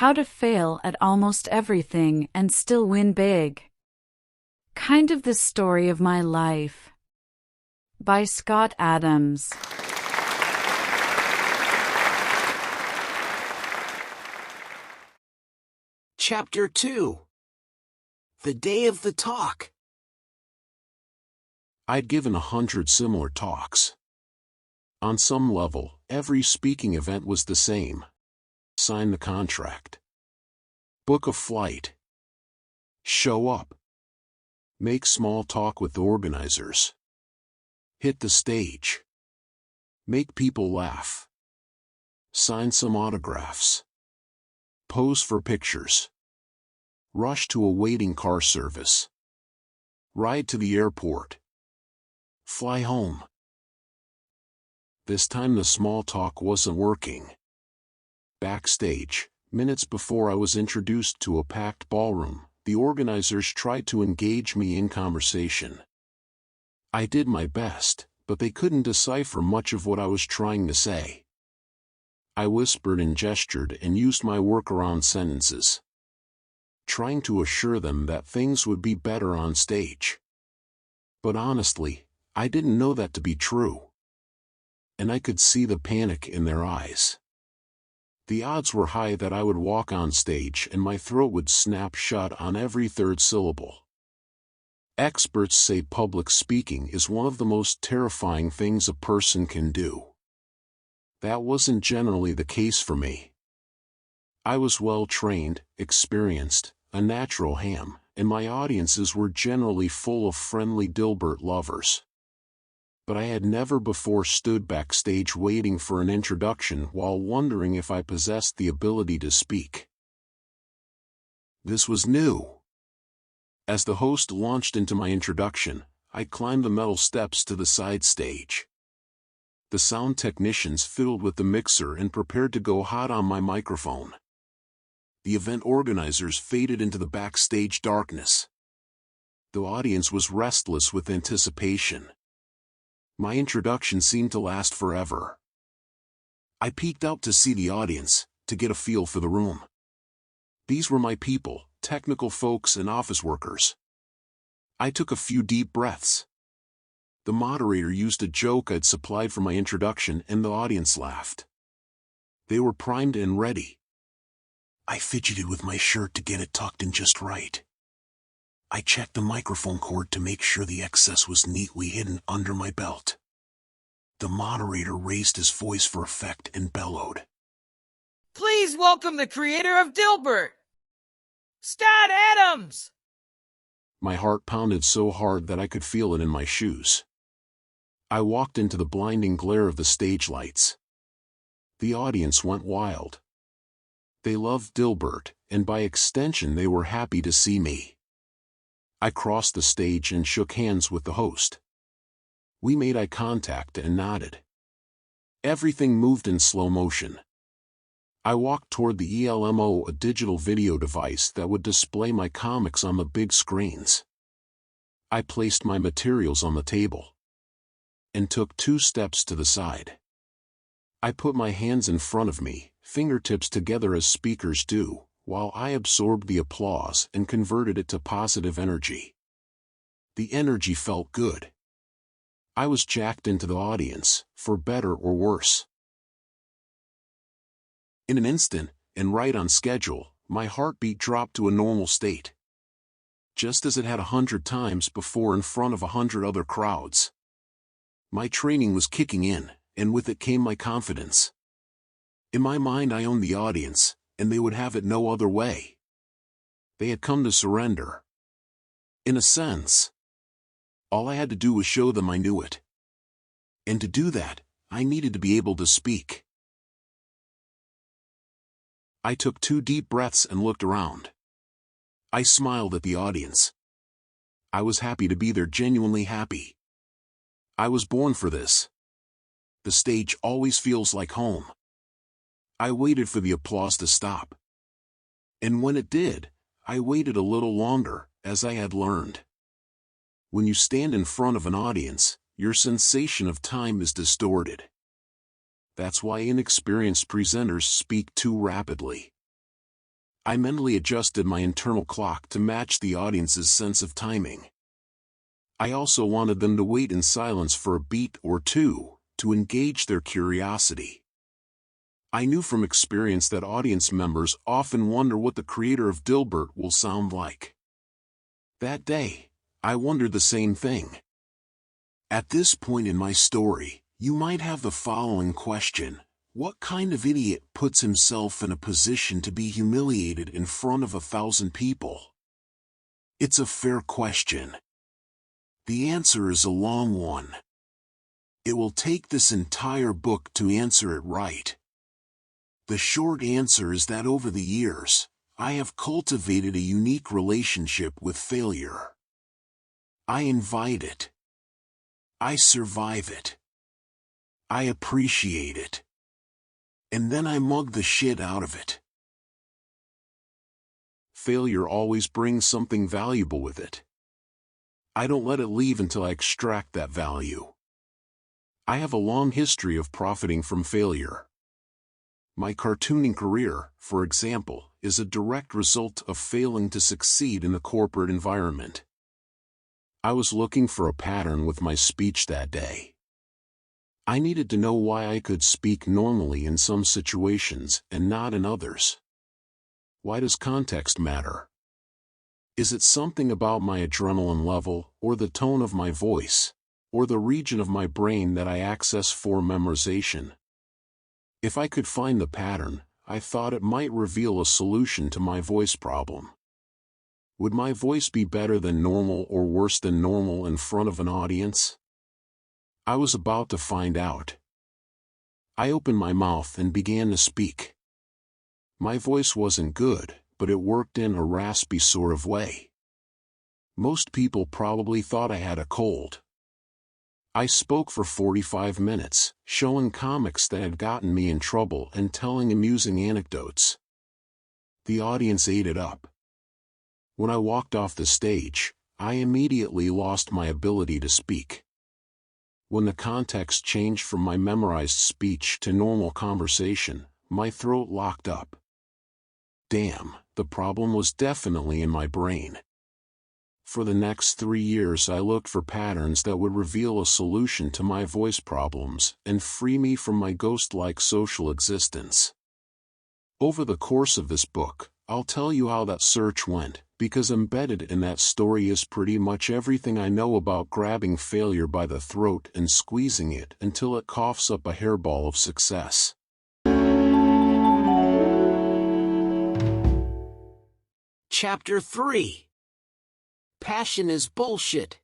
How to Fail at Almost Everything and Still Win Big. Kind of the Story of My Life. By Scott Adams. Chapter 2. The Day of the Talk. I'd given 100 similar talks. On some level, every speaking event was the same. Sign the contract. Book a flight. Show up. Make small talk with the organizers. Hit the stage. Make people laugh. Sign some autographs. Pose for pictures. Rush to a waiting car service. Ride to the airport. Fly home. This time the small talk wasn't working. Backstage, minutes before I was introduced to a packed ballroom, the organizers tried to engage me in conversation. I did my best, but they couldn't decipher much of what I was trying to say. I whispered and gestured and used my workaround sentences, trying to assure them that things would be better on stage. But honestly, I didn't know that to be true. And I could see the panic in their eyes. The odds were high that I would walk on stage and my throat would snap shut on every third syllable. Experts say public speaking is one of the most terrifying things a person can do. That wasn't generally the case for me. I was well-trained, experienced, a natural ham, and my audiences were generally full of friendly Dilbert lovers. But I had never before stood backstage waiting for an introduction while wondering if I possessed the ability to speak. This was new. As the host launched into my introduction, I climbed the metal steps to the side stage. The sound technicians fiddled with the mixer and prepared to go hot on my microphone. The event organizers faded into the backstage darkness. The audience was restless with anticipation. My introduction seemed to last forever. I peeked out to see the audience, to get a feel for the room. These were my people, technical folks and office workers. I took a few deep breaths. The moderator used a joke I'd supplied for my introduction and the audience laughed. They were primed and ready. I fidgeted with my shirt to get it tucked in just right. I checked the microphone cord to make sure the excess was neatly hidden under my belt. The moderator raised his voice for effect and bellowed. Please welcome the creator of Dilbert, Scott Adams! My heart pounded so hard that I could feel it in my shoes. I walked into the blinding glare of the stage lights. The audience went wild. They loved Dilbert, and by extension they were happy to see me. I crossed the stage and shook hands with the host. We made eye contact and nodded. Everything moved in slow motion. I walked toward the ELMO, a digital video device that would display my comics on the big screens. I placed my materials on the table and took 2 steps to the side. I put my hands in front of me, fingertips together as speakers do, while I absorbed the applause and converted it to positive energy. The energy felt good. I was jacked into the audience, for better or worse. In an instant, and right on schedule, my heartbeat dropped to a normal state. Just as it had 100 times before in front of 100 other crowds. My training was kicking in, and with it came my confidence. In my mind I owned the audience, and they would have it no other way. They had come to surrender. In a sense. All I had to do was show them I knew it. And to do that, I needed to be able to speak. I took 2 deep breaths and looked around. I smiled at the audience. I was happy to be there, genuinely happy. I was born for this. The stage always feels like home. I waited for the applause to stop. And when it did, I waited a little longer, as I had learned. When you stand in front of an audience, your sensation of time is distorted. That's why inexperienced presenters speak too rapidly. I mentally adjusted my internal clock to match the audience's sense of timing. I also wanted them to wait in silence for a beat or two, to engage their curiosity. I knew from experience that audience members often wonder what the creator of Dilbert will sound like. That day, I wondered the same thing. At this point in my story, you might have the following question: what kind of idiot puts himself in a position to be humiliated in front of 1,000 people? It's a fair question. The answer is a long one. It will take this entire book to answer it right. The short answer is that over the years, I have cultivated a unique relationship with failure. I invite it. I survive it. I appreciate it. And then I mug the shit out of it. Failure always brings something valuable with it. I don't let it leave until I extract that value. I have a long history of profiting from failure. My cartooning career, for example, is a direct result of failing to succeed in the corporate environment. I was looking for a pattern with my speech that day. I needed to know why I could speak normally in some situations and not in others. Why does context matter? Is it something about my adrenaline level, or the tone of my voice, or the region of my brain that I access for memorization? If I could find the pattern, I thought it might reveal a solution to my voice problem. Would my voice be better than normal or worse than normal in front of an audience? I was about to find out. I opened my mouth and began to speak. My voice wasn't good, but it worked in a raspy sort of way. Most people probably thought I had a cold. I spoke for 45 minutes, showing comics that had gotten me in trouble and telling amusing anecdotes. The audience ate it up. When I walked off the stage, I immediately lost my ability to speak. When the context changed from my memorized speech to normal conversation, my throat locked up. Damn, the problem was definitely in my brain. For the next 3 years I looked for patterns that would reveal a solution to my voice problems and free me from my ghost-like social existence. Over the course of this book, I'll tell you how that search went, because embedded in that story is pretty much everything I know about grabbing failure by the throat and squeezing it until it coughs up a hairball of success. Chapter 3. Passion is bullshit.